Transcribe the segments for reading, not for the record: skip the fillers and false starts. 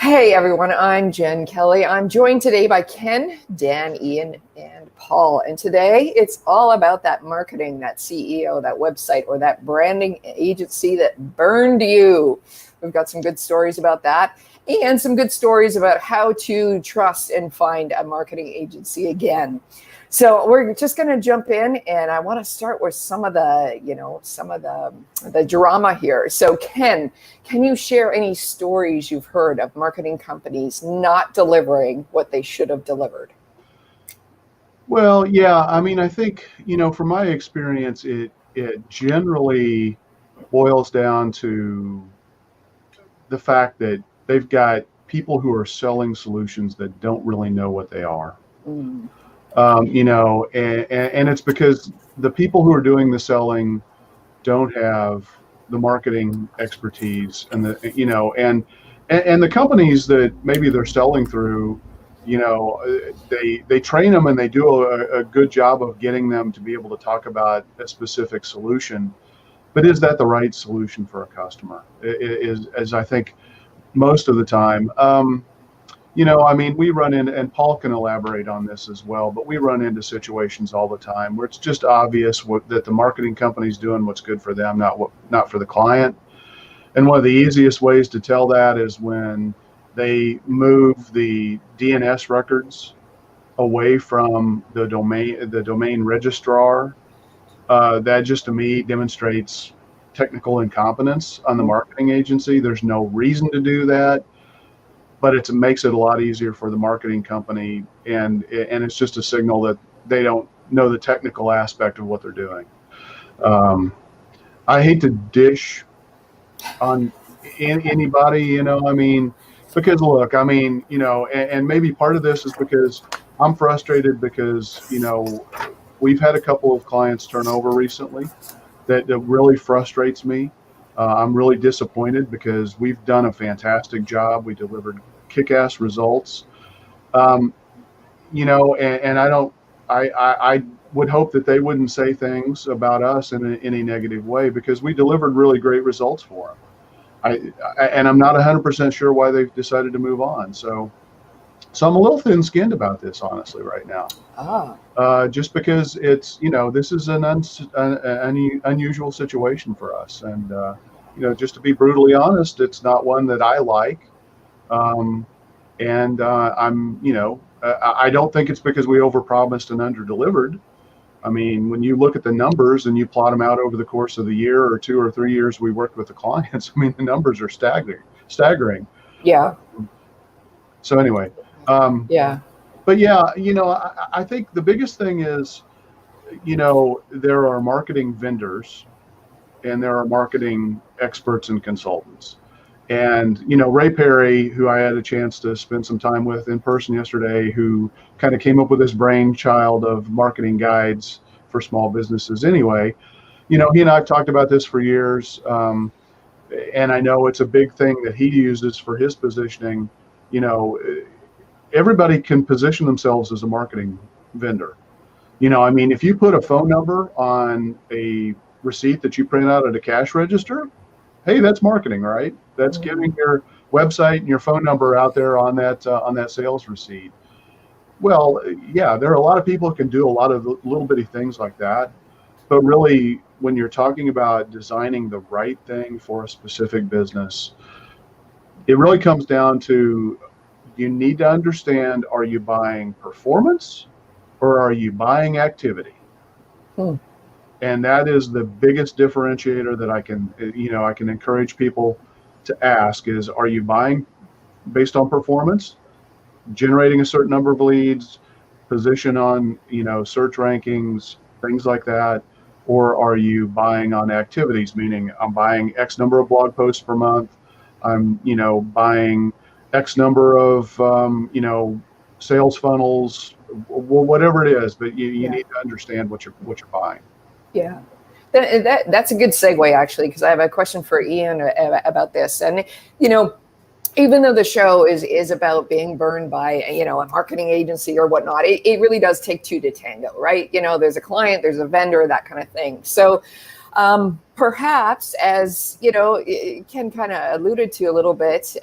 Hey everyone, I'm Jen Kelly. I'm joined today by Ken, Dan, Ian, and Paul. And today it's all about that marketing, that SEO, that website, or that branding agency that burned you. We've got some good stories about that and some good stories about how to trust and find a marketing agency again. So we're just going to jump in, and I want to start with some of the drama here. So Ken, can you share any stories you've heard of marketing companies not delivering what they should have delivered? Well, yeah, I mean, I think, from my experience, it generally boils down to the fact that they've got people who are selling solutions that don't really know what they are. Mm. And it's because the people who are doing the selling don't have the marketing expertise and and the companies that maybe they're selling through, they train them and they do a good job of getting them to be able to talk about a specific solution. But is that the right solution for a customer? Is as I think most of the time. I mean, we run in, and Paul can elaborate on this as well, but we run into situations all the time where it's just obvious that the marketing company's doing what's good for them, not for the client. And one of the easiest ways to tell that is when they move the DNS records away from the domain registrar. That just to me demonstrates technical incompetence on the marketing agency. There's no reason to do that, but it makes it a lot easier for the marketing company, and it's just a signal that they don't know the technical aspect of what they're doing. I hate to dish on anybody, I mean, because look, I mean, and maybe part of this is because I'm frustrated because, we've had a couple of clients turn over recently that really frustrates me. I'm really disappointed because we've done a fantastic job. We delivered kick-ass results. Um, and I would hope that they wouldn't say things about us in any negative way, because we delivered really great results for them. And I'm not 100% sure why they've decided to move on. So I'm a little thin-skinned about this, honestly, right now. Just because it's, this is an unusual situation for us. And, just to be brutally honest, it's not one that I like. I don't think it's because we overpromised and underdelivered. I mean, when you look at the numbers and you plot them out over the course of the year or 2 or 3 years we worked with the clients, I mean, the numbers are staggering. Yeah. So anyway, Yeah. but yeah, I think the biggest thing is, there are marketing vendors and there are marketing experts and consultants. And, Ray Perry, who I had a chance to spend some time with in person yesterday, who kind of came up with this brainchild of marketing guides for small businesses anyway, he and I have talked about this for years. And I know it's a big thing that he uses for his positioning. Everybody can position themselves as a marketing vendor. I mean, if you put a phone number on a receipt that you print out at a cash register, hey, that's marketing, right? That's giving your website and your phone number out there on that sales receipt. Well, yeah, there are a lot of people who can do a lot of little bitty things like that, but really, when you're talking about designing the right thing for a specific business, it really comes down to, you need to understand, are you buying performance or are you buying activity? And that is the biggest differentiator that I can encourage people to ask is, are you buying based on performance, generating a certain number of leads, position on, search rankings, things like that, or are you buying on activities, meaning I'm buying X number of blog posts per month, I'm, buying X number of, sales funnels, whatever it is, but you need to understand what you're buying. Yeah. That's a good segue, actually, because I have a question for Ian about this. And, even though the show is about being burned by, a marketing agency or whatnot, it really does take two to tango, right? There's a client, there's a vendor, that kind of thing. So Perhaps, as you know, Ken kind of alluded to a little bit,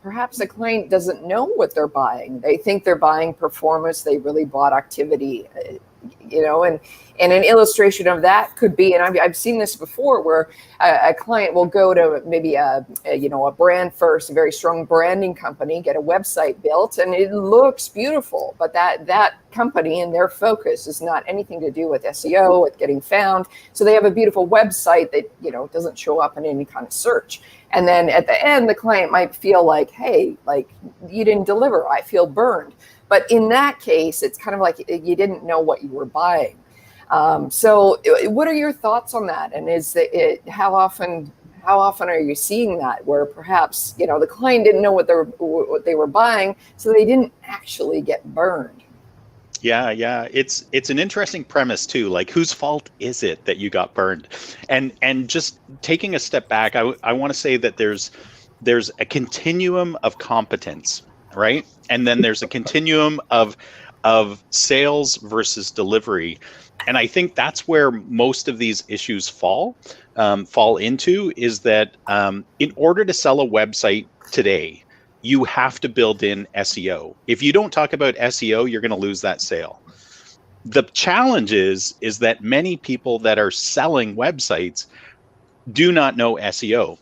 perhaps the client doesn't know what they're buying. They think they're buying performance. They really bought activity, and an illustration of that could be, and I've seen this before, where a client will go to maybe a brand first, a very strong branding company, get a website built, and it looks beautiful, but that company and their focus is not anything to do with SEO, with getting found. So they have a beautiful website that doesn't show up in any kind of search. And then at the end, the client might feel like, hey, like, you didn't deliver. I feel burned. But in that case, it's kind of like you didn't know what you were buying. So what are your thoughts on that? And how often are you seeing that, where perhaps, the client didn't know what they were buying, so they didn't actually get burned? Yeah. It's an interesting premise too. Like, whose fault is it that you got burned? And just taking a step back, I want to say that there's a continuum of competence, right? And then there's a continuum of sales versus delivery. And I think that's where most of these issues fall into, is that in order to sell a website today, you have to build in SEO. If you don't talk about SEO, you're going to lose that sale. The challenge is that many people that are selling websites do not know SEO.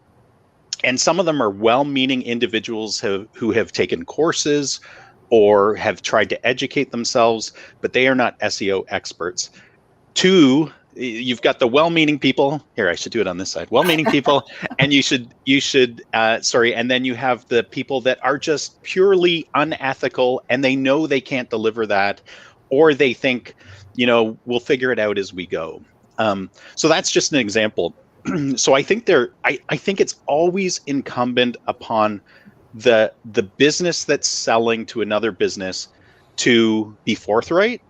And some of them are well-meaning individuals who have taken courses or have tried to educate themselves, but they are not SEO experts. Two, you've got the well-meaning people. Here, I should do it on this side. Well-meaning people, and and then you have the people that are just purely unethical, and they know they can't deliver that, or they think, we'll figure it out as we go. So that's just an example. So I think I think it's always incumbent upon the business that's selling to another business to be forthright,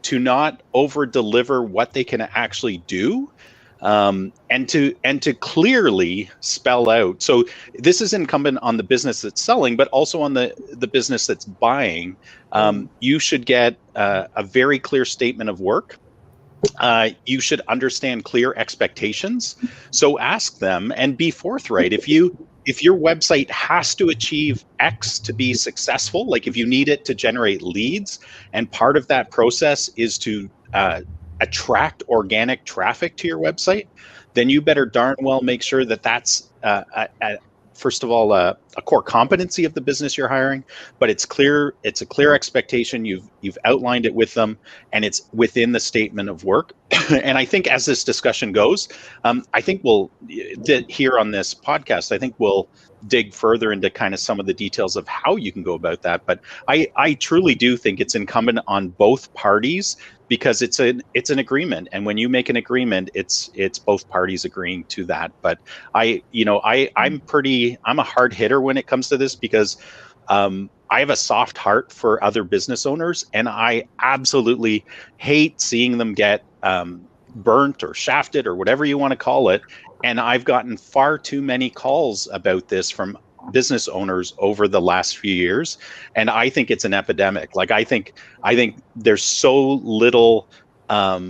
to not over deliver what they can actually do, and to clearly spell out. So this is incumbent on the business that's selling, but also on the business that's buying. You should get a very clear statement of work. You should understand clear expectations. So ask them and be forthright. If your website has to achieve X to be successful, like if you need it to generate leads, and part of that process is to attract organic traffic to your website, then you better darn well make sure that that's first of all a core competency of the business you're hiring, but it's clear. It's a clear expectation. You've outlined it with them, and it's within the statement of work. And I think as this discussion goes, I think here on this podcast, I think we'll dig further into kind of some of the details of how you can go about that. But I truly do think it's incumbent on both parties, because it's an agreement, and when you make an agreement, it's both parties agreeing to that. But I'm a hard hitter when it comes to this, because I have a soft heart for other business owners, and I absolutely hate seeing them get burnt or shafted or whatever you want to call it. And I've gotten far too many calls about this from business owners over the last few years, and I think it's an epidemic. Like, I think there's so little like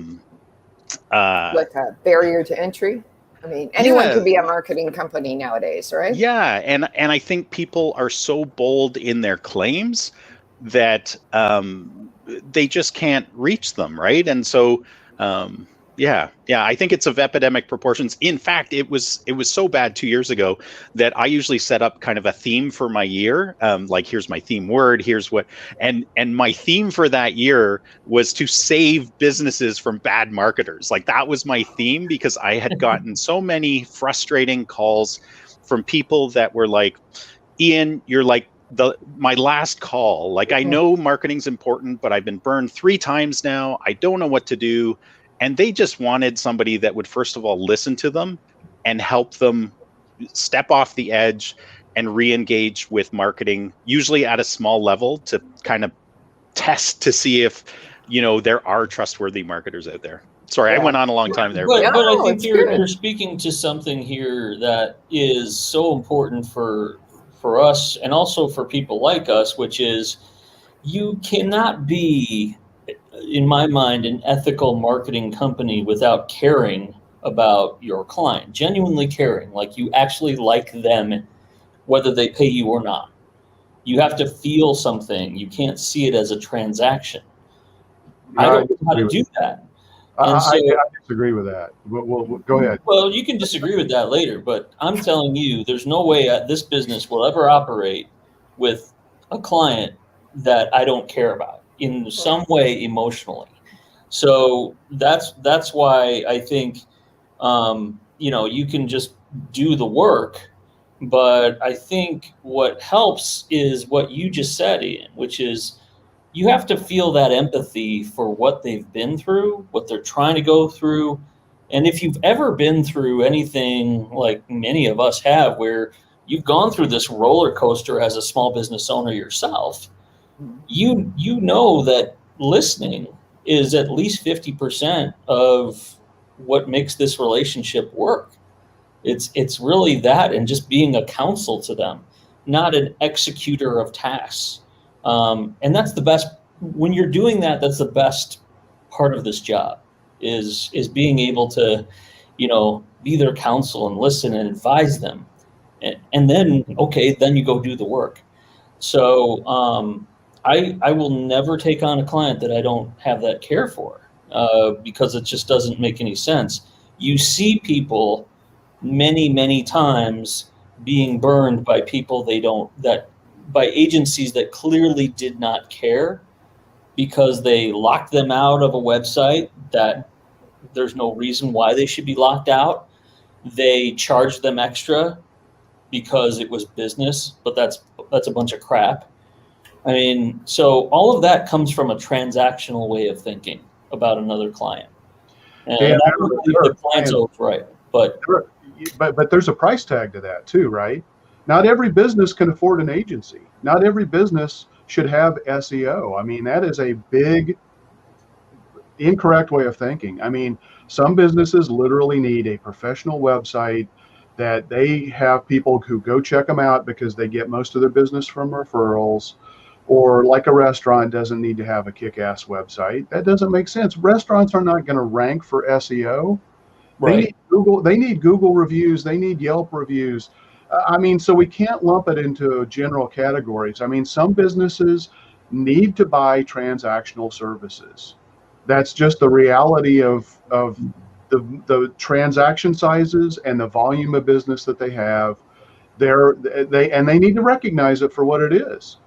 a barrier to entry. I mean, anyone can be a marketing company nowadays, right? Yeah, and I think people are so bold in their claims that they just can't reach them, right? And so yeah, I think it's of epidemic proportions. In fact, it was so bad 2 years ago that I usually set up kind of a theme for my year. Like, here's my theme word, here's what, and my theme for that year was to save businesses from bad marketers. Like, that was my theme, because I had gotten so many frustrating calls from people that were like, Ian, you're like my last call. Like, I know marketing's important, but I've been burned 3 times now. I don't know what to do. And they just wanted somebody that would, first of all, listen to them and help them step off the edge and re-engage with marketing, usually at a small level, to kind of test to see if, there are trustworthy marketers out there. Sorry, I went on a long time there. But I think you're speaking to something here that is so important for us, and also for people like us, which is, you cannot be, in my mind, an ethical marketing company without caring about your client, genuinely caring, like you actually like them, whether they pay you or not. You have to feel something. You can't see it as a transaction. I don't know how to do that. And so, I disagree with that. Well, go ahead. well, you can disagree with that later, but I'm telling you, there's no way this business will ever operate with a client that I don't care about in some way emotionally. So that's why I think, you can just do the work, but I think what helps is what you just said, Ian, which is you have to feel that empathy for what they've been through, what they're trying to go through. And if you've ever been through anything like many of us have, where you've gone through this roller coaster as a small business owner yourself, you know that listening is at least 50% of what makes this relationship work. It's really that, and just being a counsel to them, not an executor of tasks. And that's the best. When you're doing that, that's the best part of this job, is being able to, be their counsel and listen and advise them, and then then you go do the work. So I will never take on a client that I don't have that care for, because it just doesn't make any sense. You see people many times being burned by people by agencies that clearly did not care, because they locked them out of a website that there's no reason why they should be locked out. They charged them extra because it was business, but that's a bunch of crap. I mean, so all of that comes from a transactional way of thinking about another client. And I don't think the client's always right, but there's a price tag to that too, right? Not every business can afford an agency. Not every business should have SEO. I mean, that is a big incorrect way of thinking. I mean, some businesses literally need a professional website that they have people who go check them out because they get most of their business from referrals, or like a restaurant doesn't need to have a kick-ass website. That doesn't make sense. Restaurants are not going to rank for SEO. Right. They need Google reviews. They need Yelp reviews. I mean, so we can't lump it into general categories. I mean, some businesses need to buy transactional services. That's just the reality of the transaction sizes and the volume of business that they have. They need to recognize it for what it is.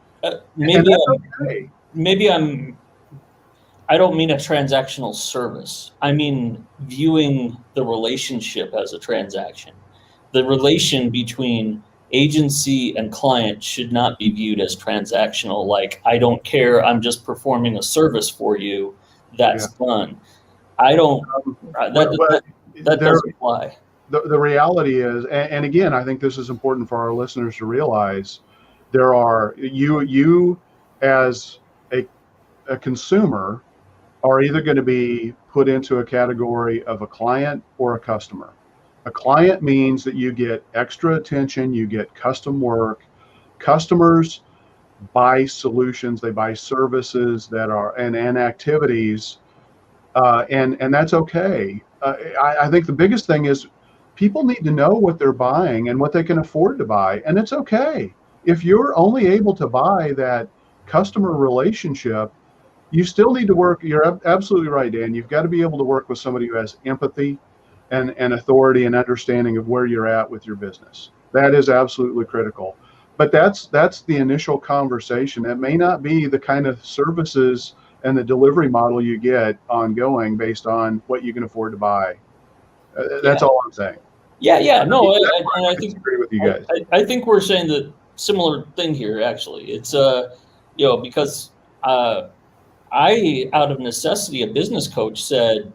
Maybe I don't mean a transactional service. I mean viewing the relationship as a transaction. The relation between agency and client should not be viewed as transactional, like, I don't care, I'm just performing a service for you, that's done. I don't, that doesn't apply. The reality is, and again, I think this is important for our listeners to realize, there are, you as a consumer are either going to be put into a category of a client or a customer. A client means that you get extra attention, you get custom work. Customers buy solutions, they buy services that are and activities, and that's okay. I think the biggest thing is people need to know what they're buying and what they can afford to buy, and it's okay. If you're only able to buy that customer relationship, you still need to work. You're absolutely right, Dan. You've got to be able to work with somebody who has empathy and authority and understanding of where you're at with your business. That is absolutely critical. But that's the initial conversation. It may not be the kind of services and the delivery model you get ongoing based on what you can afford to buy. That's all I'm saying. Yeah. No, I think agree with you guys. I think we're saying the similar thing here. Actually, it's because I, out of necessity, a business coach said,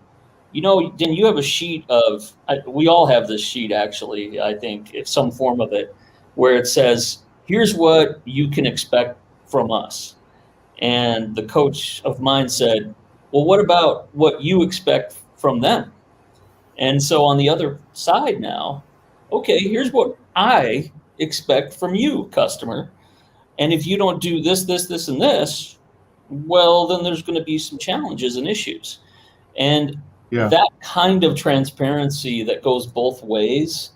Dan, you have a sheet of, we all have this sheet, actually, I think it's some form of it, where it says, here's what you can expect from us. And the coach of mine said, well, what about what you expect from them? And so on the other side now, okay, here's what I expect from you, customer. And if you don't do this, and this, well, then there's going to be some challenges and issues. And Yeah. That kind of transparency that goes both ways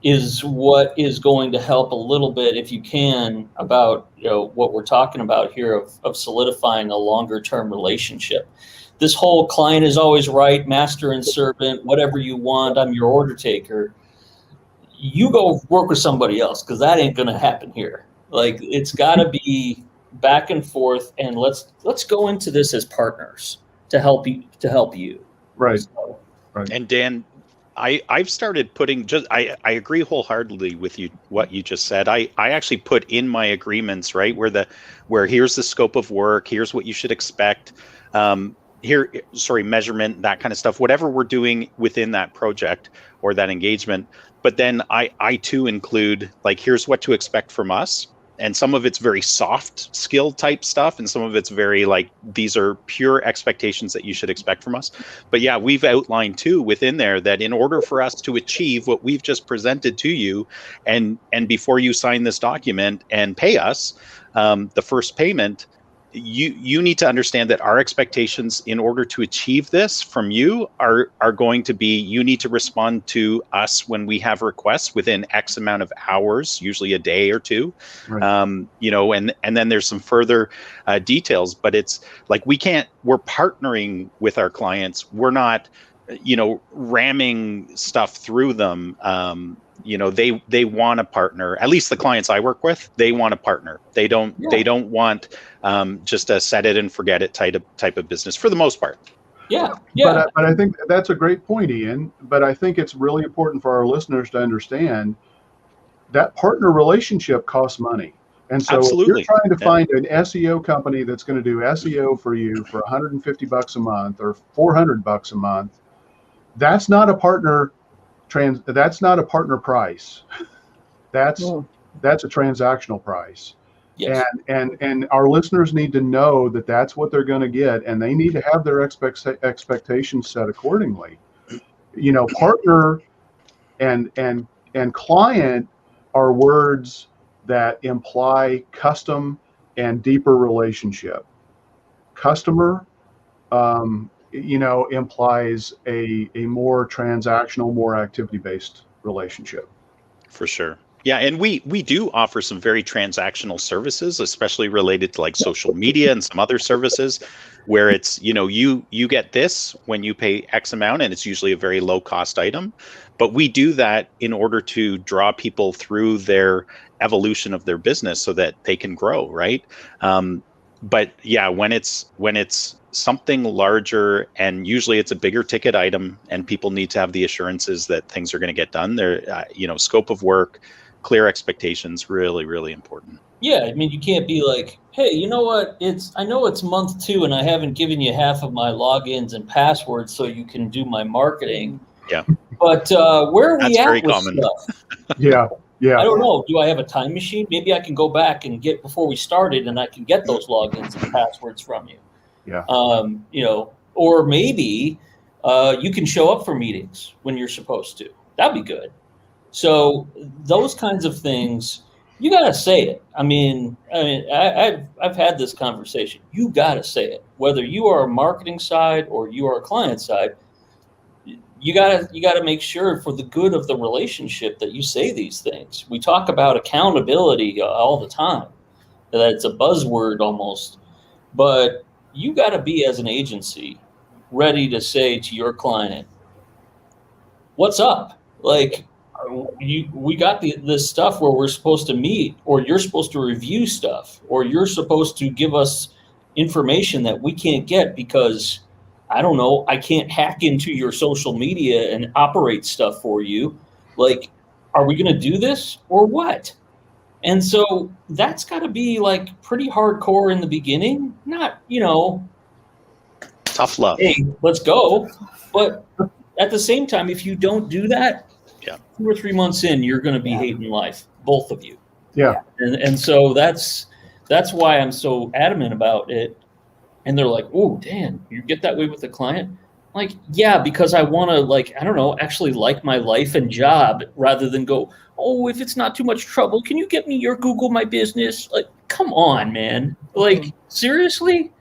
is what is going to help a little bit, if you can, about what we're talking about here of solidifying a longer term relationship. This whole client is always right, master and servant, whatever you want, I'm your order taker. You go work with somebody else, because that ain't going to happen here. Like, it's got to be back and forth, and let's go into this as partners to help you. Right. So, Right. And Dan, I've started putting I agree wholeheartedly with you what you just said. I actually put in my agreements, right, where here's the scope of work, here's what you should expect, measurement, that kind of stuff, whatever we're doing within that project or that engagement. But then I too include, like, here's what to expect from us. And some of it's very soft skill type stuff, and some of it's very like, these are pure expectations that you should expect from us. But yeah, we've outlined too within there that in order for us to achieve what we've just presented to you, and before you sign this document and pay us the first payment, you need to understand that our expectations in order to achieve this from you are going to be, you need to respond to us when we have requests within X amount of hours, usually a day or two. Right. And then there's some further details, but it's like, we're partnering with our clients. We're not, ramming stuff through them. They want a partner. At least the clients I work with, they want a partner. They don't want just a set it and forget it type of business for the most part. Yeah. But I think that's a great point, Ian. But I think it's really important for our listeners to understand that partner relationship costs money. And so Absolutely. if you're trying to find an SEO company that's going to do SEO for you for $150 a month or $400 a month, that's not a partner that's not a partner price. That's a transactional price. Yes. And our listeners need to know that that's what they're going to get, and they need to have their expectations set accordingly. Partner and client are words that imply custom and deeper relationship. Customer implies a more transactional, more activity-based relationship. For sure. Yeah, and we do offer some very transactional services, especially related to like social media and some other services, where it's, you get this when you pay X amount, and it's usually a very low cost item. But we do that in order to draw people through their evolution of their business so that they can grow, right? But yeah, when it's something larger, and usually it's a bigger ticket item, and people need to have the assurances that things are going to get done, there, scope of work, clear expectations, really, really important. Yeah, I mean, you can't be like, hey, you know what? I know it's month 2, and I haven't given you half of my logins and passwords so you can do my marketing. Yeah. But where are we at with common. stuff? Yeah. I don't know. Do I have a time machine? Maybe I can go back and get before we started, and I can get those logins and passwords from you. Yeah. Or maybe you can show up for meetings when you're supposed to. That'd be good. So those kinds of things, you got to say it. I've had this conversation. You got to say it, whether you are a marketing side or you are a client side. You got to make sure, for the good of the relationship, that you say these things. We talk about accountability all the time. That it's a buzzword almost, but you got to be, as an agency, ready to say to your client, "What's up?" Like, we got this stuff where we're supposed to meet, or you're supposed to review stuff, or you're supposed to give us information that we can't get because, I don't know, I can't hack into your social media and operate stuff for you. Like, are we going to do this or what? And so that's got to be like pretty hardcore in the beginning, not, tough love. Hey, let's go. But at the same time, if you don't do that, 2 or 3 months in, you're going to be hating life, both of you. Yeah. And so that's why I'm so adamant about it. And they're like, "Oh, Dan, you get that way with the client?" Like, yeah, because I want to, actually like my life and job, rather than go, "Oh, if it's not too much trouble, can you get me your Google My Business?" Like, come on, man. Like, seriously?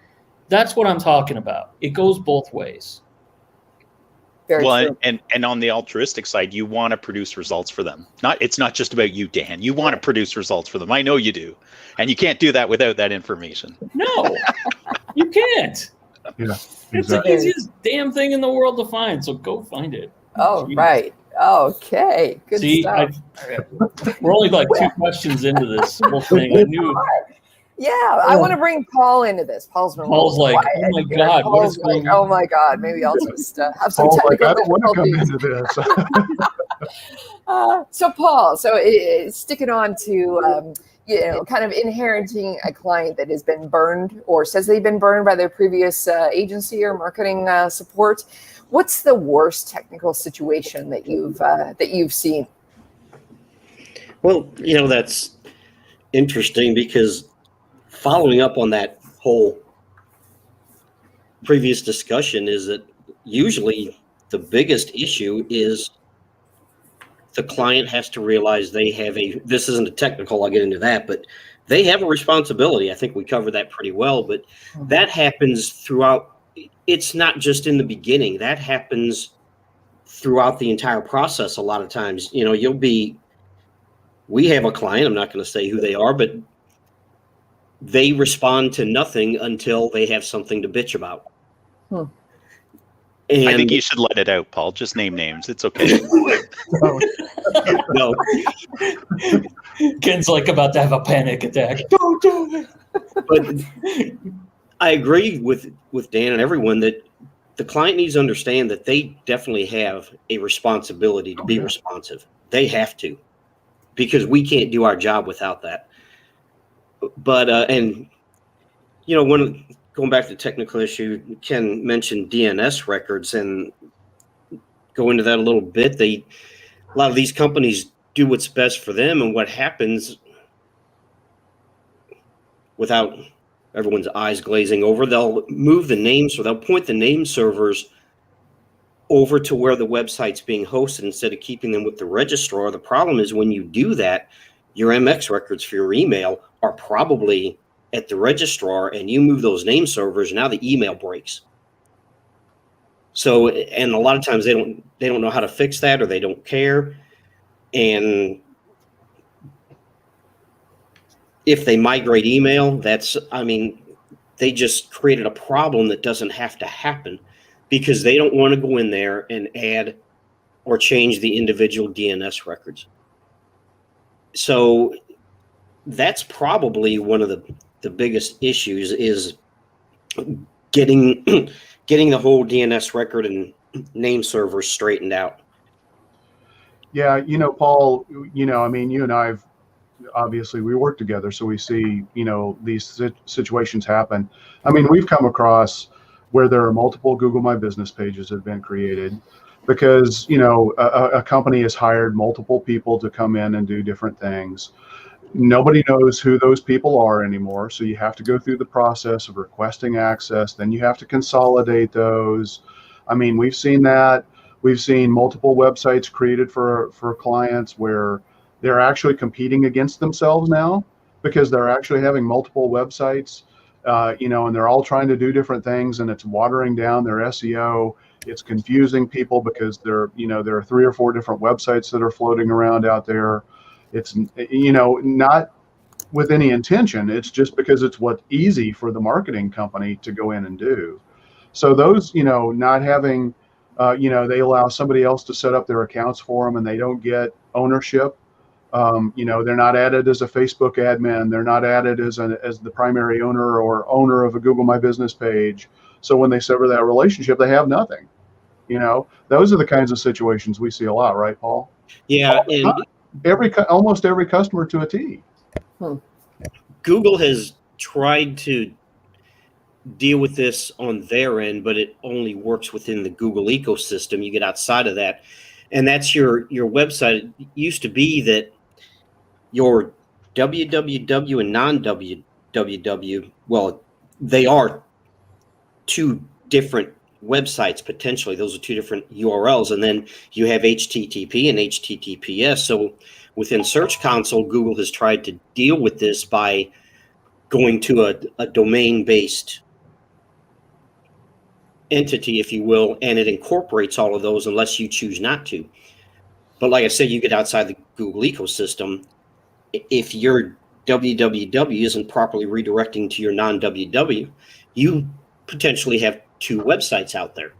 That's what I'm talking about. It goes both ways. Very Well, true. and on the altruistic side, you want to produce results for them. It's not just about you, Dan. You want to produce results for them. I know you do, and you can't do that without that information. No, you can't. Yeah, It's the exactly. easiest damn thing in the world to find. So go find it. Oh, Jeez. right. Okay. Good See, stuff. we're only like 2 questions into this whole thing. I knew Yeah, I want to bring Paul into this. Paul's been Paul's really like, quiet oh my here. God, what is Paul's like, going on? oh my God, maybe I'll just have some Paul's like, technical I don't want to come difficulties. into this. So Paul, sticking on to kind of inheriting a client that has been burned or says they've been burned by their previous agency or marketing support. What's the worst technical situation that you've seen? Well, that's interesting because following up on that whole previous discussion is that usually the biggest issue is the client has to realize they have this isn't a technical, I'll get into that, but they have a responsibility. I think we covered that pretty well, but that happens throughout. It's not just in the beginning. That happens throughout the entire process. A lot of times, we have a client, I'm not going to say who they are, but they respond to nothing until they have something to bitch about. And I think you should let it out, Paul. Just name names. It's okay. no, Ken's like about to have a panic attack. Don't do it. but I agree with Dan and everyone that the client needs to understand that they definitely have a responsibility to be responsive. They have to, because we can't do our job without that. But going back to the technical issue, Ken mentioned DNS records, and go into that a little bit. A lot of these companies do what's best for them, and what happens, without everyone's eyes glazing over, they'll move the names, or they'll point the name servers over to where the website's being hosted instead of keeping them with the registrar. The problem is when you do that, your MX records for your email are probably at the registrar, and you move those name servers, now the email breaks. So, and a lot of times they don't know how to fix that, or they don't care. And if they migrate email, they just created a problem that doesn't have to happen, because they don't want to go in there and add or change the individual DNS records. So that's probably one of the biggest issues, is getting the whole DNS record and name servers straightened out. Yeah, Paul, you and I obviously we work together, so we see, these situations happen. We've come across where there are multiple Google My Business pages that have been created because, a company has hired multiple people to come in and do different things. Nobody knows who those people are anymore, so you have to go through the process of requesting access. Then you have to consolidate those. We've seen that. We've seen multiple websites created for clients where they're actually competing against themselves now, because they're actually having multiple websites, and they're all trying to do different things, and it's watering down their SEO. It's confusing people because there are 3 or 4 different websites that are floating around out there. It's, not with any intention. It's just because it's what's easy for the marketing company to go in and do. So those, not having, they allow somebody else to set up their accounts for them, and they don't get ownership. They're not added as a Facebook admin. They're not added as the primary owner or owner of a Google My Business page. So when they sever that relationship, they have nothing. Those are the kinds of situations we see a lot, right, Paul? Yeah, and almost every customer to a T. Google has tried to deal with this on their end, but it only works within the Google ecosystem. You get outside of that, and that's your website. It used to be that your www and non-www, well, they are 2 different websites potentially. Those are 2 different URLs, and then you have HTTP and HTTPS. So within Search Console, Google has tried to deal with this by going to a domain-based entity, if you will, and it incorporates all of those unless you choose not to. But like I said, you get outside the Google ecosystem. If your www isn't properly redirecting to your non-www, you potentially have two websites out there,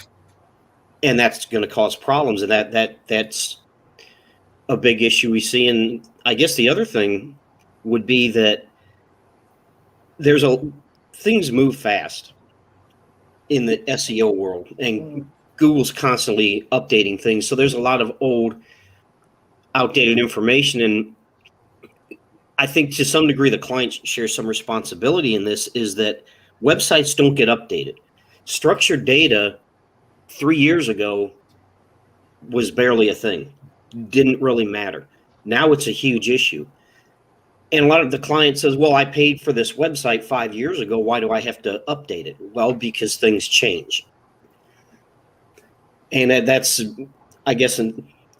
and that's going to cause problems. And that's a big issue we see. And I guess the other thing would be that things move fast in the SEO world, and Google's constantly updating things. So there's a lot of old, outdated information. And I think to some degree the client shares some responsibility in this, is that websites don't get updated. Structured data 3 years ago was barely a thing, didn't really matter. Now it's a huge issue. And a lot of the client says, well, I paid for this website 5 years ago. Why do I have to update it? Well, because things change. And that's, I guess,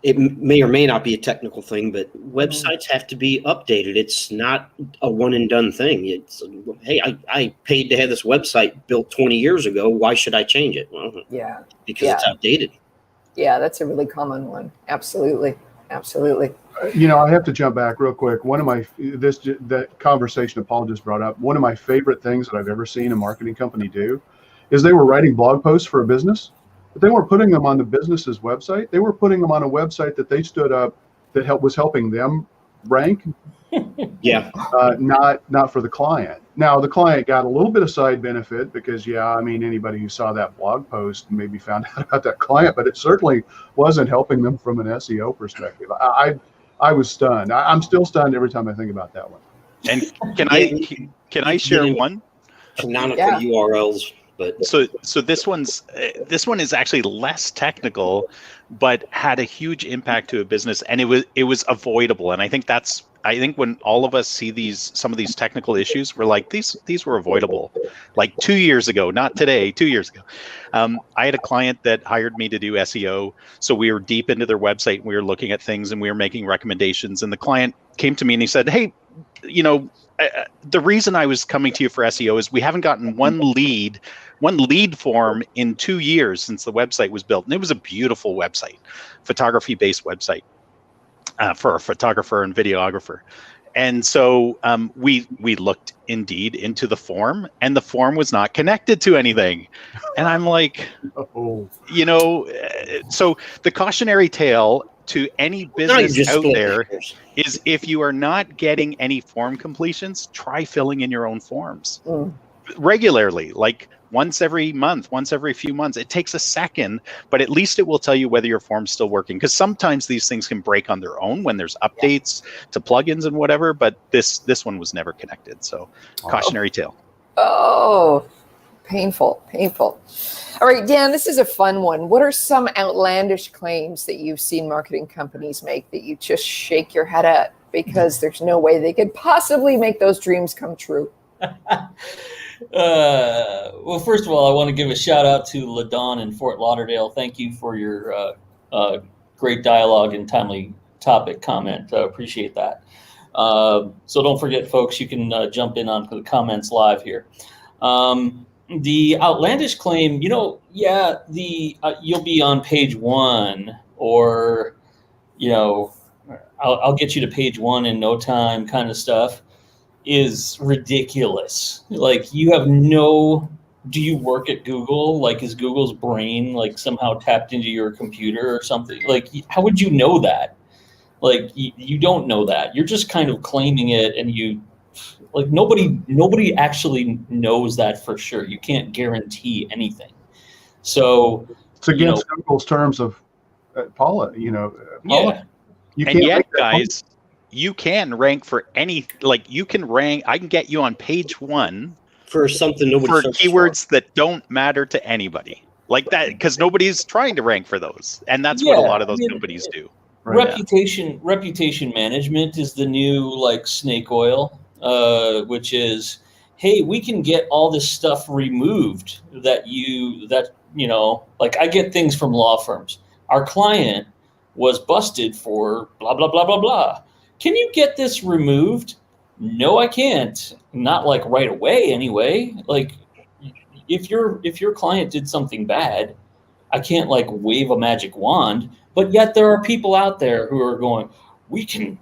it may or may not be a technical thing, but websites have to be updated. It's not a one and done thing. It's, hey, I paid to have this website built 20 years ago. Why should I change it? Well, because it's outdated. Yeah, that's a really common one. Absolutely. Absolutely. I have to jump back real quick. That conversation that Paul just brought up, one of my favorite things that I've ever seen a marketing company do is they were writing blog posts for a business, but they weren't putting them on the business's website. They were putting them on a website that they stood up that was helping them rank. Yeah. Not for the client. Now the client got a little bit of side benefit because anybody who saw that blog post maybe found out about that client, but it certainly wasn't helping them from an SEO perspective. I was stunned. I'm still stunned every time I think about that one. And can I share one? Canonical URLs. But so this one is actually less technical, but had a huge impact to a business, and it was avoidable. And I think when all of us see some of these technical issues, we're like, these were avoidable, like 2 years ago, not today, 2 years ago. I had a client that hired me to do SEO. So we were deep into their website and we were looking at things and we were making recommendations. And the client came to me and he said, hey, the reason I was coming to you for SEO is we haven't gotten one lead form in 2 years since the website was built. And it was a beautiful website, photography-based website for a photographer and videographer. And so we looked indeed into the form, and the form was not connected to anything. And I'm like, so the cautionary tale to any business out there is, if you are not getting any form completions, try filling in your own forms regularly, like once every month, once every few months. It takes a second, but at least it will tell you whether your form's still working, because sometimes these things can break on their own when there's updates to plugins and whatever, but this one was never connected. So cautionary tale. Oh, painful. All right, Dan, this is a fun one. What are some outlandish claims that you've seen marketing companies make that you just shake your head at because there's no way they could possibly make those dreams come true? Well, first of all, I want to give a shout out to LaDawn in Fort Lauderdale. Thank you for your great dialogue and timely topic comment. Appreciate that. So don't forget, folks, you can jump in on the comments live here. The outlandish claim, you'll be on page one, or, I'll get you to page one in no time kind of stuff, is ridiculous. Like, do you work at Google? Like, is Google's brain like somehow tapped into your computer or something? Like, how would you know that? Like, you don't know that. You're just kind of claiming it, and nobody actually knows that for sure. You can't guarantee anything. So it's against Google's terms of Paula. Paula. You can't. And yet, guys, you can rank for any. Like, you can rank. I can get you on page one for something nobody for keywords that don't matter to anybody, like that, because nobody's trying to rank for those, and that's what a lot of those companies do. Right. Reputation management is the new snake oil. Which is, hey, we can get all this stuff removed that I get things from law firms. Our client was busted for blah, blah, blah, blah, blah. Can you get this removed? No, I can't. Not right away anyway. if your client did something bad, I can't like wave a magic wand, but yet there are people out there who are going, we can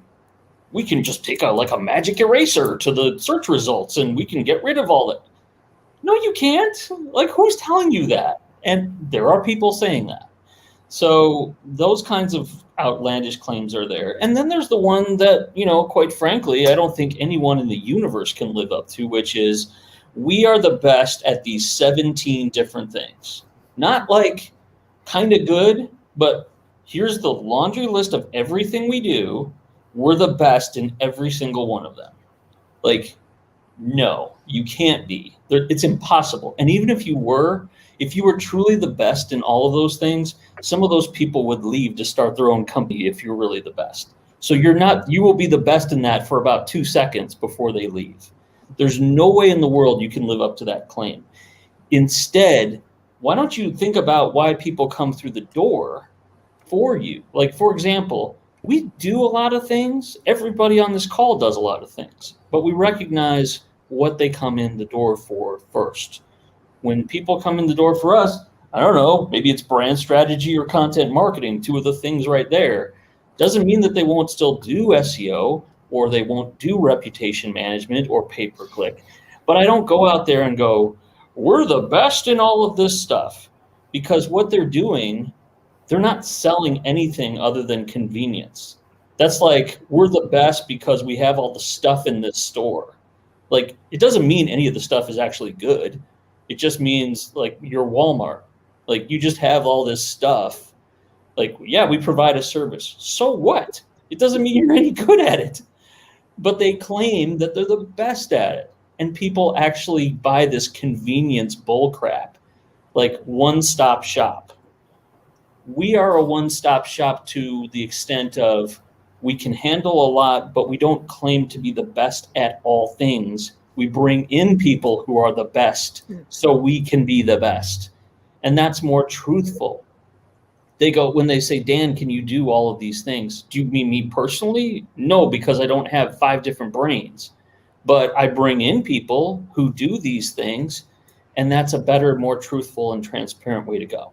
just take a magic eraser to the search results and we can get rid of all that. No, you can't. Like, who's telling you that? And there are people saying that. So those kinds of outlandish claims are there. And then there's the one that, quite frankly, I don't think anyone in the universe can live up to, which is we are the best at these 17 different things. Not like kind of good, but here's the laundry list of everything we do. We're the best in every single one of them. Like, no, you can't be. It's impossible. And even if you were truly the best in all of those things, some of those people would leave to start their own company if you're really the best. So you will be the best in that for about 2 seconds before they leave. There's no way in the world you can live up to that claim. Instead, why don't you think about why people come through the door for you? Like, for example, we do a lot of things. Everybody on this call does a lot of things, but we recognize what they come in the door for first. When people come in the door for us, I don't know, maybe it's brand strategy or content marketing, 2 of the things right there. Doesn't mean that they won't still do SEO or they won't do reputation management or pay-per-click. But I don't go out there and go, we're the best in all of this stuff, because what they're doing, they're not selling anything other than convenience. That's like, we're the best because we have all the stuff in this store. Like, it doesn't mean any of the stuff is actually good. It just means like you're Walmart. Like, you just have all this stuff. Like, yeah, we provide a service. So what? It doesn't mean you're any good at it. But they claim that they're the best at it. And people actually buy this convenience bullcrap, like one-stop shop. We are a one-stop shop to the extent of we can handle a lot, but we don't claim to be the best at all things. We bring in people who are the best so we can be the best. And that's more truthful. When they say, Dan, can you do all of these things? Do you mean me personally? No, because I don't have 5 different brains. But I bring in people who do these things, and that's a better, more truthful and transparent way to go.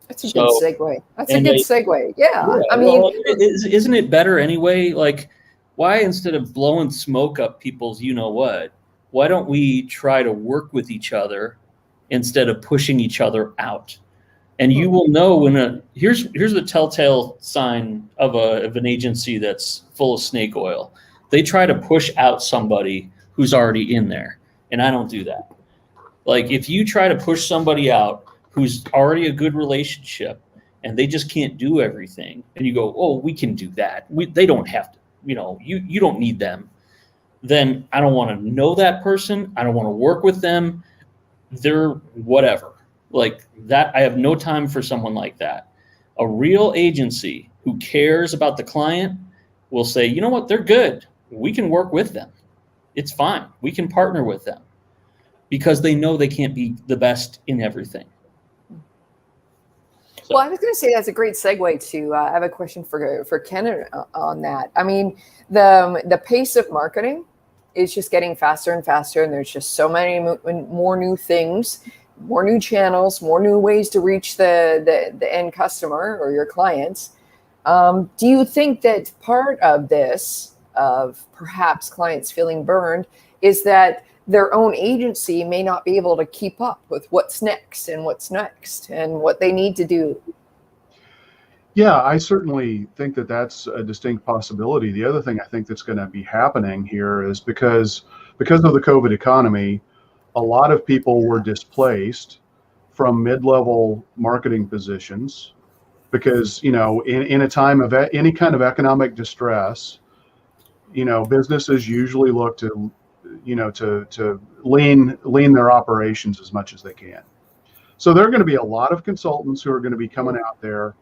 That's a good segue. That's a good segue. Yeah. I mean, isn't it better anyway? Like, why instead of blowing smoke up people's what, why don't we try to work with each other instead of pushing each other out? And you will know when here's the telltale sign of an agency that's full of snake oil. They try to push out somebody who's already in there, and I don't do that. Like, if you try to push somebody out who's already a good relationship and they just can't do everything, and you go, oh, we can do that. They don't have to, you don't need them. Then I don't want to know that person. I don't want to work with them. They're whatever. Like that, I have no time for someone like that. A real agency who cares about the client will say, you know what, they're good. We can work with them. It's fine. We can partner with them because they know they can't be the best in everything. Well, I was going to say that's a great segue to. I have a question for Ken on that. I mean, the pace of marketing is just getting faster and faster, and there's just so many more new things, more new channels, more new ways to reach the end customer or your clients. Do you think that part of this, of perhaps clients feeling burned, is that their own agency may not be able to keep up with what's next and what they need to do? Yeah, I certainly think that that's a distinct possibility. The other thing I think that's going to be happening here is because of the COVID economy, a lot of people were displaced from mid-level marketing positions because, in a time of any kind of economic distress, businesses usually look to lean their operations as much as they can. So there are going to be a lot of consultants who are going to be coming out there.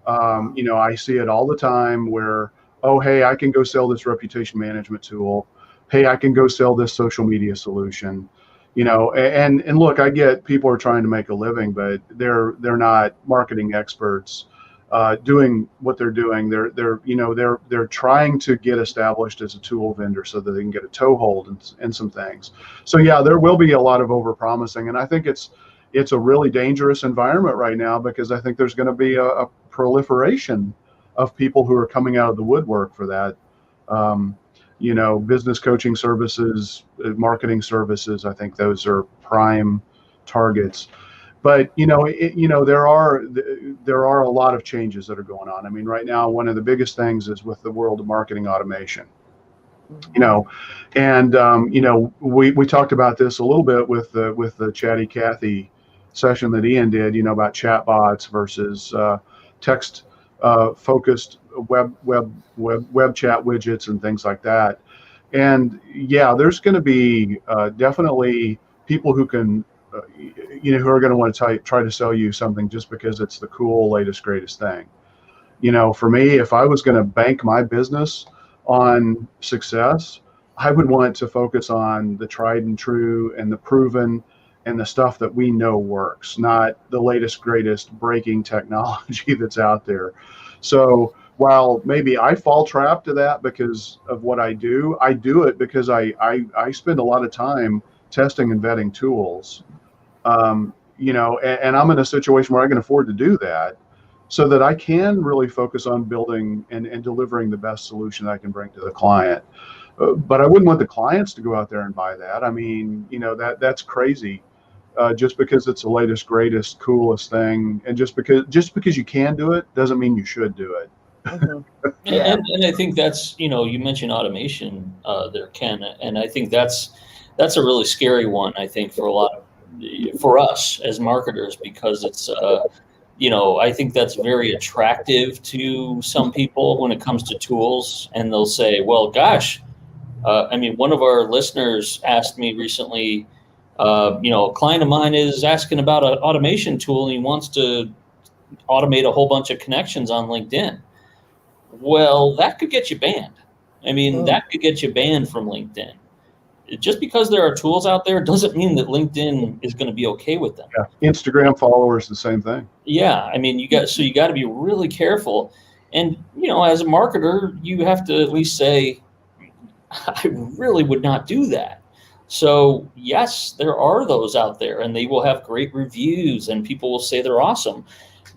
I see it all the time where, oh, hey, I can go sell this reputation management tool. Hey, I can go sell this social media solution. And look, I get people are trying to make a living, but they're not marketing experts. doing what they're doing. They're trying to get established as a tool vendor so that they can get a toehold in some things. So yeah, there will be a lot of overpromising, and I think it's a really dangerous environment right now, because I think there's going to be a proliferation of people who are coming out of the woodwork for that. Business coaching services, marketing services, I think those are prime targets. But there are a lot of changes that are going on. I mean, right now, one of the biggest things is with the world of marketing automation. We talked about this a little bit with the Chatty Cathy session that Ian did. About chatbots versus text focused web chat widgets and things like that. And yeah, there's going to be definitely people who can. Who are going to want to try to sell you something just because it's the cool, latest, greatest thing. For me, if I was going to bank my business on success, I would want to focus on the tried and true and the proven and the stuff that we know works, not the latest, greatest breaking technology that's out there. So while maybe I fall trap to that because of what I do it because I spend a lot of time testing and vetting tools. And I'm in a situation where I can afford to do that, so that I can really focus on building and delivering the best solution I can bring to the client. But I wouldn't want the clients to go out there and buy that. I mean, that's crazy. Just because it's the latest, greatest, coolest thing, and just because you can do it doesn't mean you should do it. Mm-hmm. Yeah. And I think that's, you mentioned automation there, Ken, and I think that's a really scary one, I think, for us as marketers, because it's, I think that's very attractive to some people when it comes to tools, and they'll say, well, gosh, one of our listeners asked me recently, a client of mine is asking about an automation tool, and he wants to automate a whole bunch of connections on LinkedIn. Well, that could get you banned. That could get you banned from LinkedIn. Just because there are tools out there doesn't mean that LinkedIn is going to be okay with them. Yeah. Instagram followers, the same thing. Yeah. You got to be really careful. And, as a marketer, you have to at least say, I really would not do that. So yes, there are those out there, and they will have great reviews and people will say they're awesome.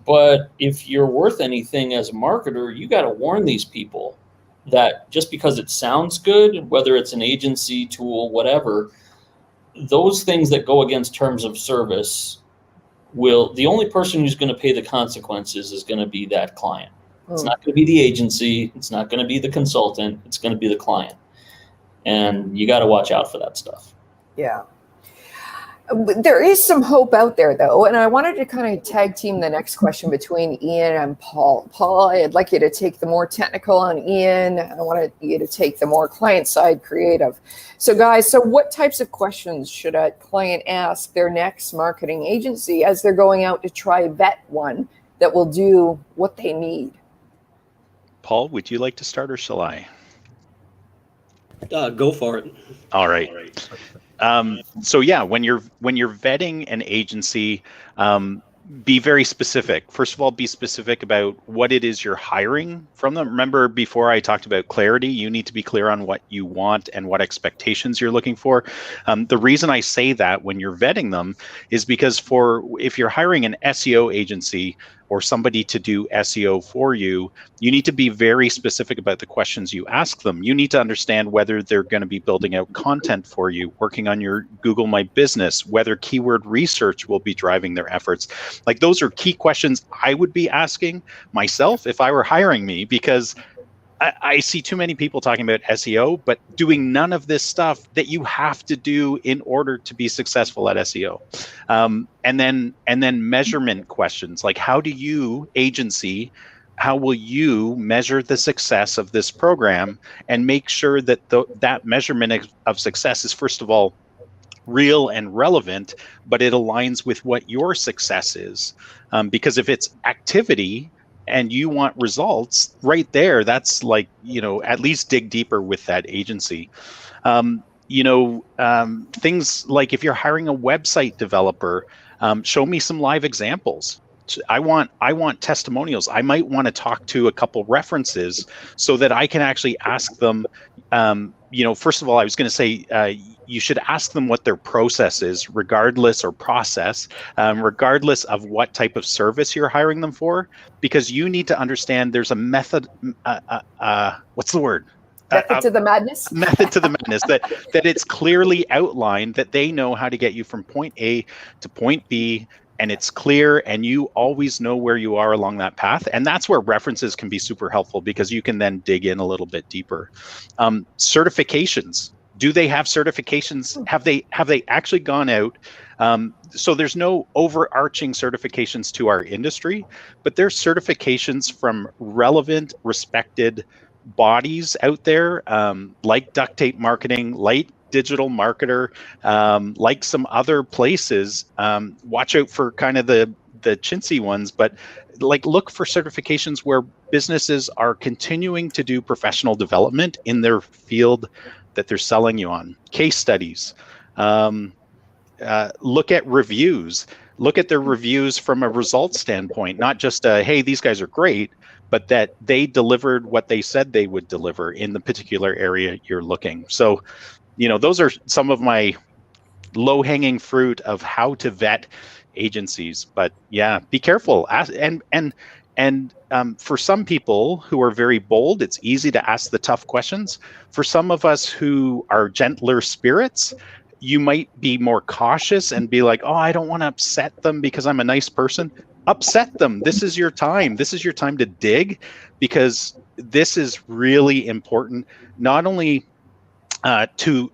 But if you're worth anything as a marketer, you got to warn these people that just because it sounds good, whether it's an agency, tool, whatever, those things that go against terms of service the only person who's going to pay the consequences is going to be that client. It's not going to be the agency. It's not going to be the consultant. It's going to be the client. And you got to watch out for that stuff. Yeah. There is some hope out there, though, and I wanted to kind of tag team the next question between Ian and Paul. Paul, I'd like you to take the more technical on Ian. I wanted you to take the more client-side creative. So, guys, what types of questions should a client ask their next marketing agency as they're going out to try vet one that will do what they need? Paul, would you like to start, or shall I? Go for it. All right. So yeah, when you're vetting an agency, be very specific. First of all, be specific about what it is you're hiring from them. Remember, before I talked about clarity, you need to be clear on what you want and what expectations you're looking for. The reason I say that when you're vetting them is because if you're hiring an SEO agency or somebody to do SEO for you, you need to be very specific about the questions you ask them. You need to understand whether they're going to be building out content for you, working on your Google My Business, whether keyword research will be driving their efforts. Like, those are key questions I would be asking myself if I were hiring me, because I see too many people talking about SEO, but doing none of this stuff that you have to do in order to be successful at SEO. And then measurement questions, like how will you measure the success of this program and make sure that that measurement of success is, first of all, real and relevant, but it aligns with what your success is. Because if it's activity and you want results right there, that's like, at least dig deeper with that agency. Things like if you're hiring a website developer, show me some live examples. I want testimonials. I might want to talk to a couple references so that I can actually ask them. First of all, I was going to say you should ask them what their process is, regardless of what type of service you're hiring them for, because you need to understand there's a method. What's the word? Method to the madness. Method to the madness. that it's clearly outlined, that they know how to get you from point A to point B, and it's clear, and you always know where you are along that path. And that's where references can be super helpful, because you can then dig in a little bit deeper. Certifications. Do they have certifications? Have they actually gone out? So there's no overarching certifications to our industry, but there's certifications from relevant, respected bodies out there, like Duct Tape Marketing, like Digital Marketer, like some other places. Watch out for kind of the chintzy ones, but like look for certifications where businesses are continuing to do professional development in their field that they're selling you on. Case studies. Look at reviews. Look at their reviews from a results standpoint, not just hey, these guys are great, but that they delivered what they said they would deliver in the particular area you're looking. So, those are some of my low-hanging fruit of how to vet agencies. But yeah, be careful. And for some people who are very bold, it's easy to ask the tough questions. For some of us who are gentler spirits, you might be more cautious and be like, oh, I don't want to upset them because I'm a nice person. Upset them. This is your time. This is your time to dig, because this is really important, not only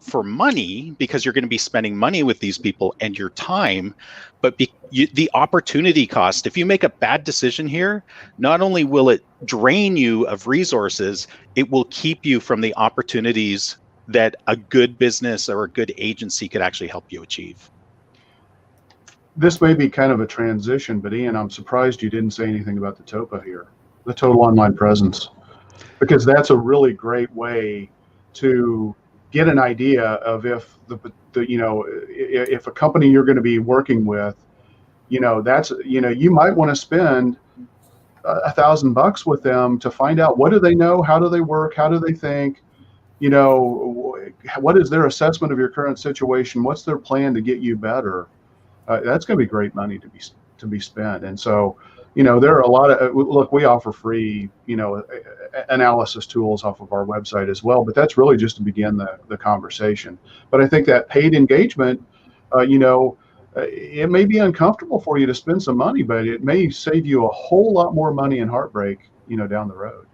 for money, because you're going to be spending money with these people and your time, but the opportunity cost. If you make a bad decision here, not only will it drain you of resources, it will keep you from the opportunities that a good business or a good agency could actually help you achieve. This may be kind of a transition, but Ian, I'm surprised you didn't say anything about the TOPA here, the total online presence, because that's a really great way to get an idea of if if a company you're going to be working with, you might want to spend $1,000 with them to find out, what do they know, how do they work, how do they think, what is their assessment of your current situation, what's their plan to get you better. That's going to be great money to be spent. And so, there are a lot of, look, we offer free, analysis tools off of our website as well, but that's really just to begin the conversation. But I think that paid engagement, it may be uncomfortable for you to spend some money, but it may save you a whole lot more money and heartbreak, down the road.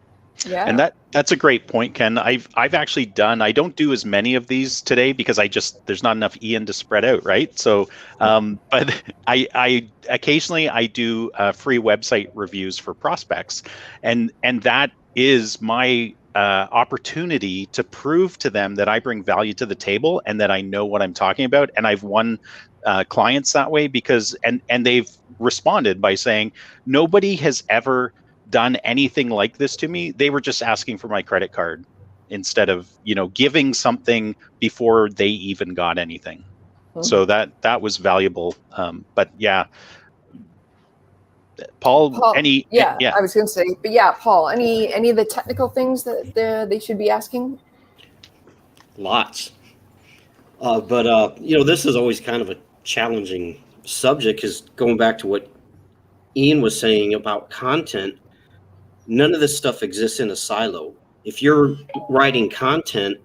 Yeah. And that's a great point, Ken. I've actually done, I don't do as many of these today because there's not enough Ian to spread out, right? So, but I occasionally I do free website reviews for prospects, and that is my opportunity to prove to them that I bring value to the table and that I know what I'm talking about. And I've won clients that way because they've responded by saying, nobody has ever done anything like this to me. They were just asking for my credit card instead of, giving something before they even got anything. Mm-hmm. So that was valuable. But yeah, Paul, I was going to say, but yeah, Paul, any of the technical things that they should be asking? Lots. But this is always kind of a challenging subject, because going back to what Ian was saying about content, none of this stuff exists in a silo. If you're writing content,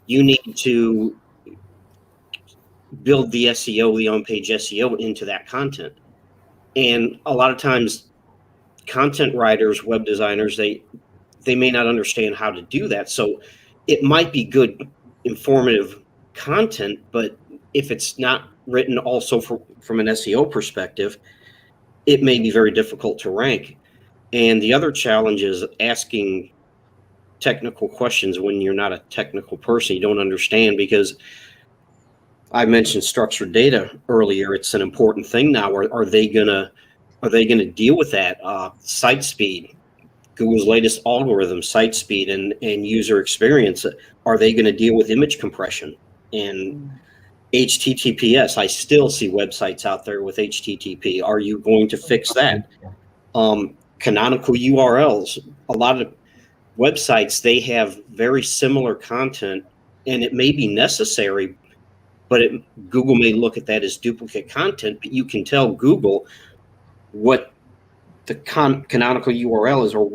you need to build the SEO, the on-page SEO into that content. And a lot of times content writers, web designers, they may not understand how to do that. So it might be good, informative content, but if it's not written also from an SEO perspective, it may be very difficult to rank. And the other challenge is asking technical questions when you're not a technical person, you don't understand, because I mentioned structured data earlier. It's an important thing now. Are they gonna deal with that? Site speed, Google's latest algorithm, site speed and user experience. Are they going to deal with image compression? And HTTPS. I still see websites out there with HTTP. Are you going to fix that? Canonical URLs. A lot of websites, they have very similar content, and it may be necessary, but Google may look at that as duplicate content, but you can tell Google what the canonical URL is, or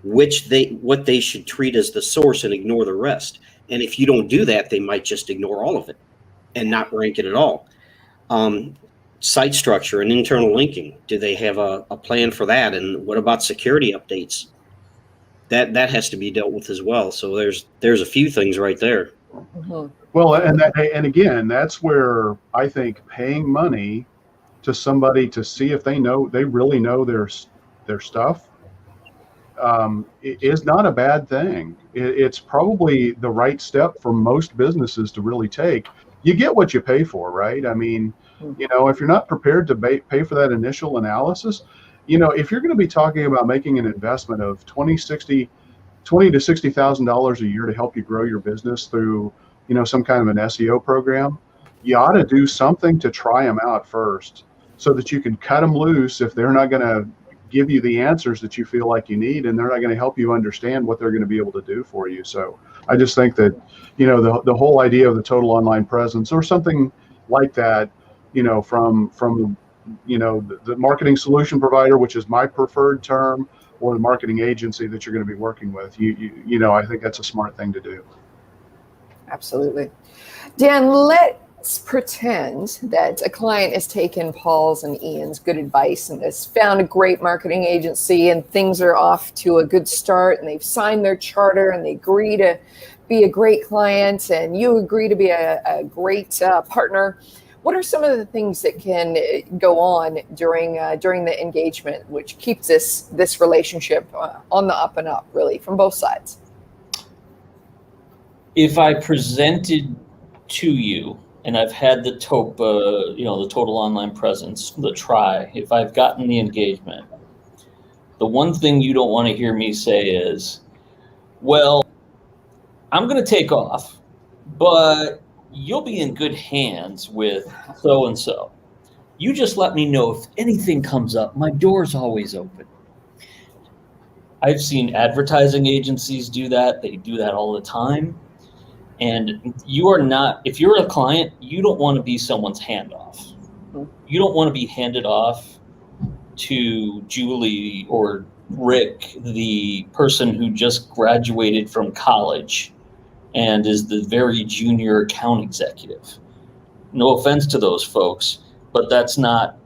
what they should treat as the source and ignore the rest. And if you don't do that, they might just ignore all of it and not rank it at all. Site structure and internal linking. Do they have a plan for that? And what about security updates? That has to be dealt with as well. So there's a few things right there. Mhm. Well, and again, that's where I think paying money to somebody to see if they really know their stuff is not a bad thing. It's probably the right step for most businesses to really take. You get what you pay for, right? I mean, if you're not prepared to pay for that initial analysis, if you're going to be talking about making an investment of $20 to $60,000 a year to help you grow your business through, some kind of an SEO program, you ought to do something to try them out first so that you can cut them loose if they're not going to give you the answers that you feel like you need, and they're not going to help you understand what they're going to be able to do for you. So I just think that, the whole idea of the total online presence or something like that, from the marketing solution provider, which is my preferred term, or the marketing agency that you're going to be working with, I think that's a smart thing to do. Absolutely. Dan, let's pretend that a client has taken Paul's and Ian's good advice and has found a great marketing agency, and things are off to a good start, and they've signed their charter and they agree to be a great client, and you agree to be a great partner. What are some of the things that can go on during the engagement, which keeps this relationship on the up and up, really, from both sides? If I presented to you, and I've had the TOP, the total online presence, the try, if I've gotten the engagement, the one thing you don't want to hear me say is, well, I'm going to take off, but you'll be in good hands with so-and-so. You just let me know if anything comes up. My door's always open. I've seen advertising agencies do that. They do that all the time. And you are not, if you're a client, you don't want to be someone's handoff. You don't want to be handed off to Julie or Rick, the person who just graduated from college and is the very junior account executive. No offense to those folks, but that's not,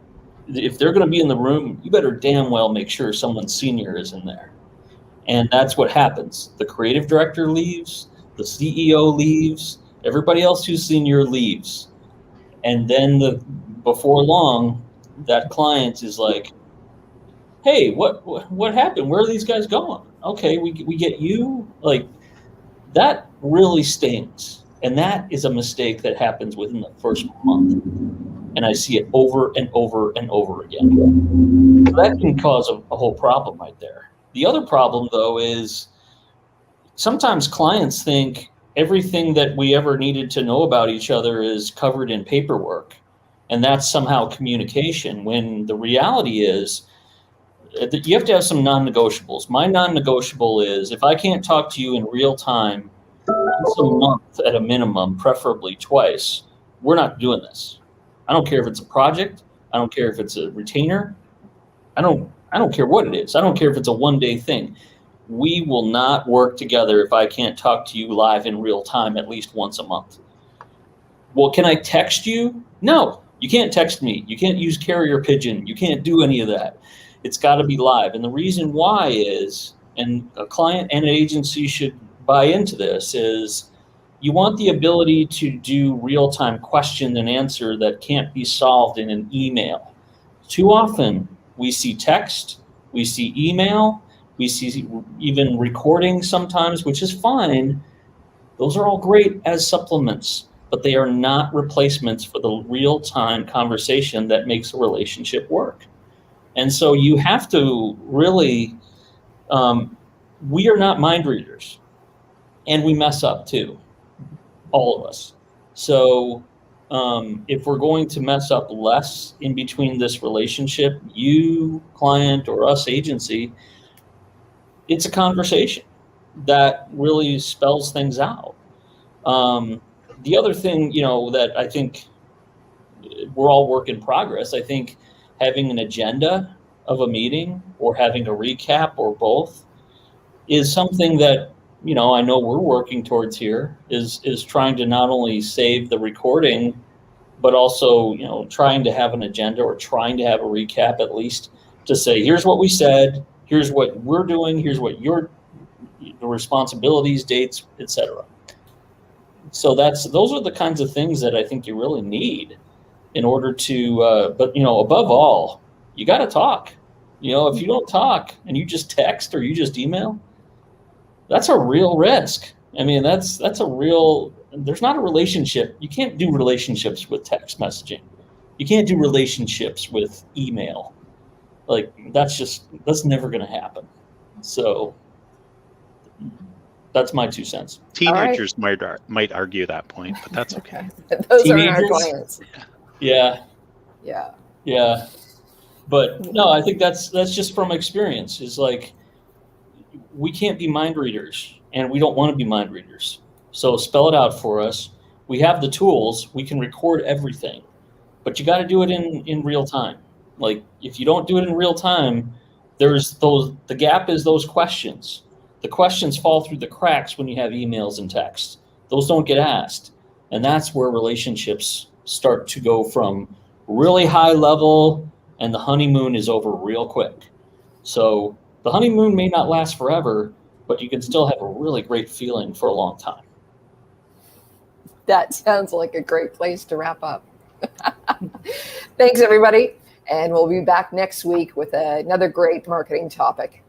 if they're going to be in the room, you better damn well make sure someone senior is in there. And that's what happens. The creative director leaves, the CEO leaves, everybody else who's senior leaves. And then before long, that client is like, hey, what happened? Where are these guys going? Okay, we get you. Like, that really stings. And that is a mistake that happens within the first month. And I see it over and over and over again. So that can cause a whole problem right there. The other problem, though, is sometimes clients think everything that we ever needed to know about each other is covered in paperwork, and that's somehow communication, when the reality is that you have to have some non-negotiables. My non-negotiable is, if I can't talk to you in real time once a month at a minimum, preferably twice, we're not doing this. I don't care if it's a project. I don't care if it's a retainer. I don't care what it is. I don't care if it's a one-day thing. We will not work together if I can't talk to you live in real time at least once a month. Well, can I text you? No, you can't text me. You can't use carrier pigeon. You can't do any of that. It's got to be live. And the reason why is, and a client and an agency should buy into this, is you want the ability to do real-time question and answer that can't be solved in an email. Too often we see text, we see email, we see even recording sometimes, which is fine. Those are all great as supplements, but they are not replacements for the real-time conversation that makes a relationship work. And so you have to really, we are not mind readers, and we mess up too, all of us. So If we're going to mess up less in between this relationship, you client or us agency, it's a conversation that really spells things out. The other thing, that I think we're all work in progress. I think having an agenda of a meeting or having a recap or both is something that, I know we're working towards here is trying to not only save the recording, but also, trying to have an agenda or trying to have a recap at least to say, here's what we said, here's what we're doing, here's what the responsibilities, dates, etc. So those are the kinds of things that I think you really need in order to, but above all, you got to talk. If you don't talk and you just text or you just email, that's a real risk. I mean, that's a real, there's not a relationship. You can't do relationships with text messaging. You can't do relationships with email. Like that's never going to happen. So that's my 2 cents. Teenagers might argue that point, but that's okay. Those are our clients. Yeah. Yeah. Yeah. But no, I think that's just from experience. Is like, we can't be mind readers and we don't want to be mind readers. So spell it out for us. We have the tools, we can record everything, but you got to do it in real time. Like if you don't do it in real time, the gap is those questions. The questions fall through the cracks when you have emails and texts. Those don't get asked. And that's where relationships start to go from really high level and the honeymoon is over real quick. So the honeymoon may not last forever, but you can still have a really great feeling for a long time. That sounds like a great place to wrap up. Thanks, everybody. And we'll be back next week with another great marketing topic.